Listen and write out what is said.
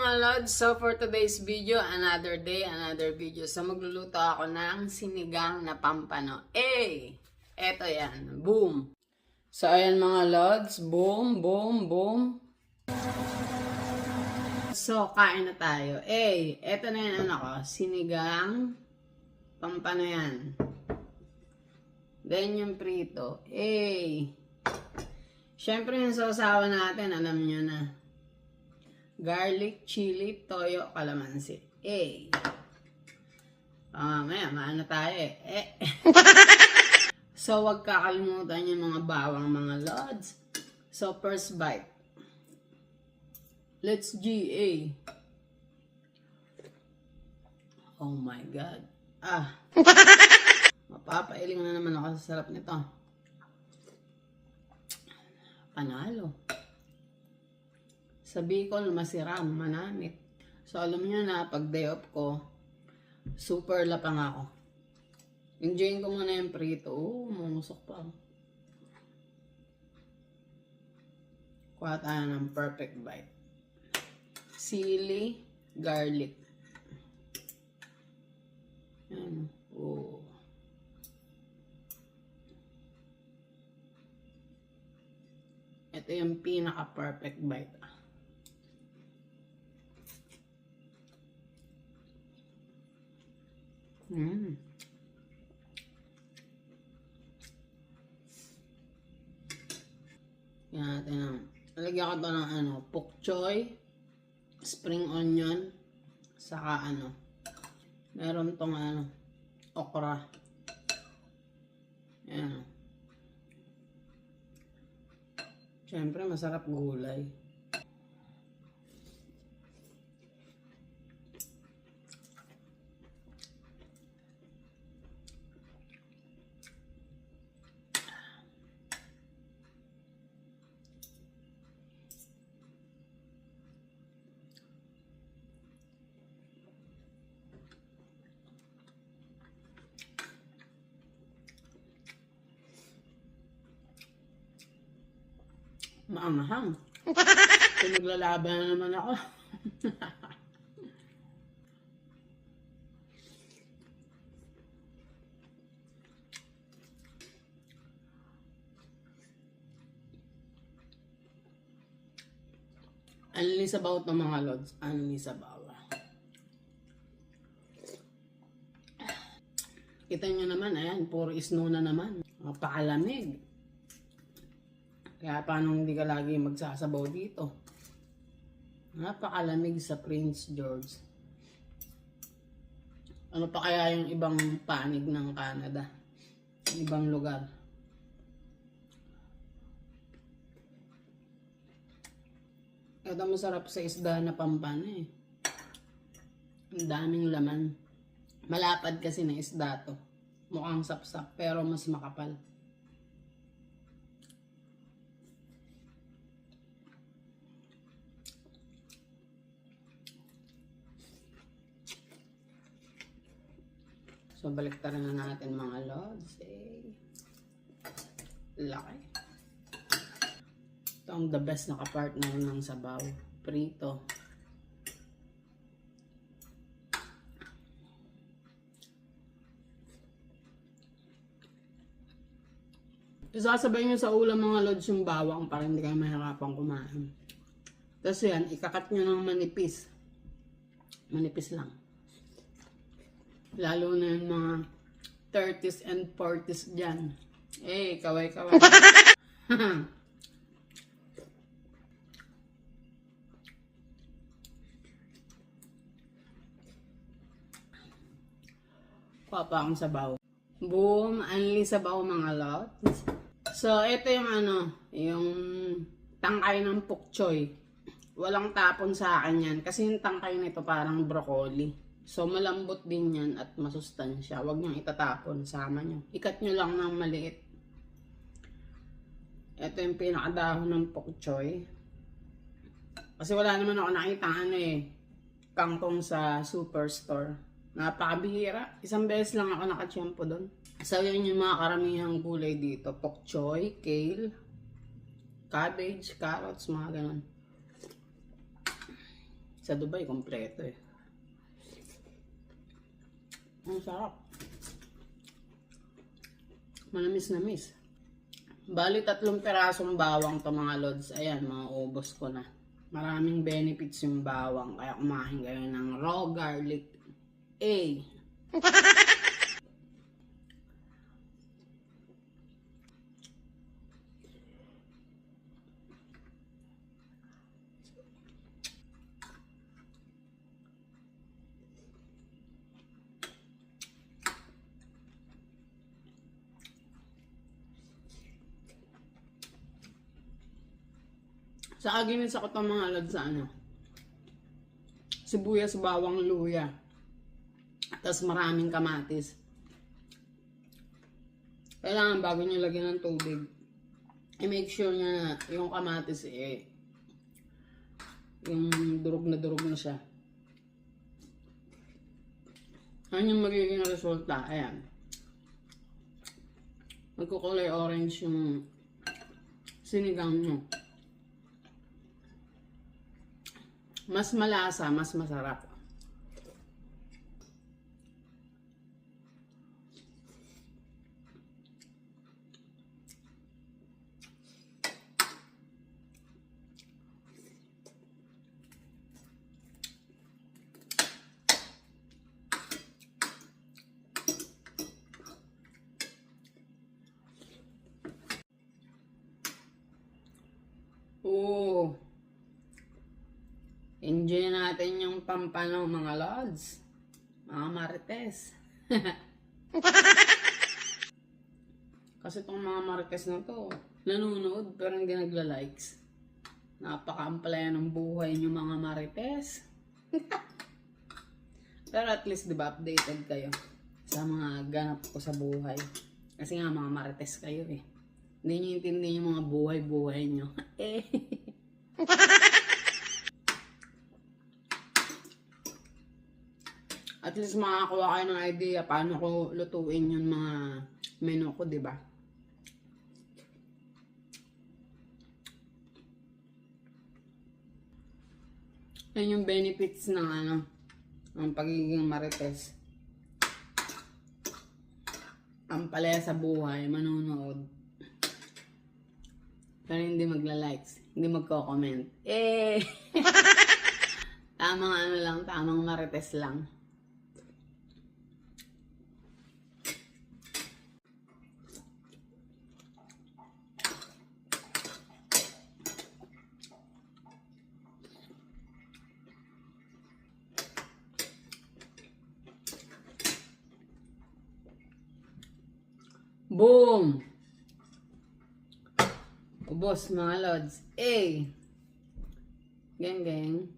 mga lods, so for today's video, another day, another video. So magluluto ako ng sinigang na pampano. Eto yan, boom. So ayan mga lods, boom, boom, boom. So kain na tayo. Eto na yan sinigang pampano yan. Then yung prito. Syempre yung sausawan natin, alam nyo na. Garlic, chili, toyo, kalamansi. Mamaya, maano tayo So, wag kakalimutan yung mga bawang mga lods. So, first bite. Let's G. Oh my God. Mapapailing na naman ako sa sarap nito. Panalo. Sa Bicol, masiram, manamit. So, alam niyo na, pag day off ko, super lapang ako. Enjoyin ko muna yung prito. Mumusok pa. Kuha tayo ng perfect bite. Sili, garlic. Ayan. Ito yung pinaka-perfect bite. Yan natin nalagyan ko ito ng pok choy, spring onion, saka meron tong okra. Yan. Siyempre masarap gulay. Maanghang. Pinaglalaban na naman ako. Anlisabaw ito mga lods. Anlisabaw. Kita nyo naman, ayan, puro snow na naman. Napakalamig. Kaya paano hindi ka lagi magsasabaw dito? Napakalamig sa Prince George. Ano pa kaya yung ibang panig ng Canada? Ibang lugar. Ito masarap sa isda na pampano Ang daming laman. Malapad kasi na isda to. Mukhang sapsap pero mas makapal. So, baliktaran na natin mga lods. Laki. Ito ang the best na kapartner ng sabaw. Prito. Isasabay nyo sa ulam mga lods yung bawang para hindi kayo mahirapang kumain. Tapos yan, ikakat nyo ng manipis. Manipis lang. Lalo na yung mga 30s and 40s dyan. Kaway-kaway. Papa ang sabaw. Boom! Anli sabaw mga lots. So, ito yung yung tangkay ng pok choy. Walang tapon sa akin yan. Kasi yung tangkay nito parang broccoli. So, malambot din yan at masustansya. Huwag niyong itatapon. Sama niyo. Ikat niyo lang ng maliit. Ito yung pinakadahon ng pok choy. Kasi wala naman ako nakita kangkong sa superstore. Napakabihira. Isang beses lang ako nakatsyempo doon. So, yun yung mga karamihang gulay dito. Pok choy, kale, cabbage, carrots, mga ganun. Sa Dubai, kompleto eh. Ang sarap. Manamis-namis. Bali 3 pirasong bawang to mga lods. Ayan, mauubos ko na. Maraming benefits yung bawang. Kaya kumain kayo ng raw garlic. Sa aginis ako itong mga lods sa ano. Sibuyas, bawang, luya. Tapos maraming kamatis. Kailangan bago nyo lagyan ng tubig, i-make sure na yung kamatis yung durog na siya. Ano yung magiging resulta? Ayan. Magkukulay orange yung sinigang nyo. Mas malasa, mas masarap. Enjoy natin yung pampano mga lods. Mga marites. Kasi itong mga marites na to, nanonood pero hindi nagla-likes. Napaka-amplaya ng buhay nyo mga marites. Pero at least diba updated kayo sa mga ganap ko sa buhay. Kasi nga mga marites kayo eh. Hindi nyo intindihan yung mga buhay-buhay nyo. At least makakuha kayo ng idea paano ko lutuin yung mga menu ko, diba? Yan yung benefits ng ng pagiging marites. Ang palaya sa buhay, manonood. Pero hindi magla-likes, hindi magko-comment. Tamang lang, tamang marites lang. Boom! Ubos mga lods. Gang gang.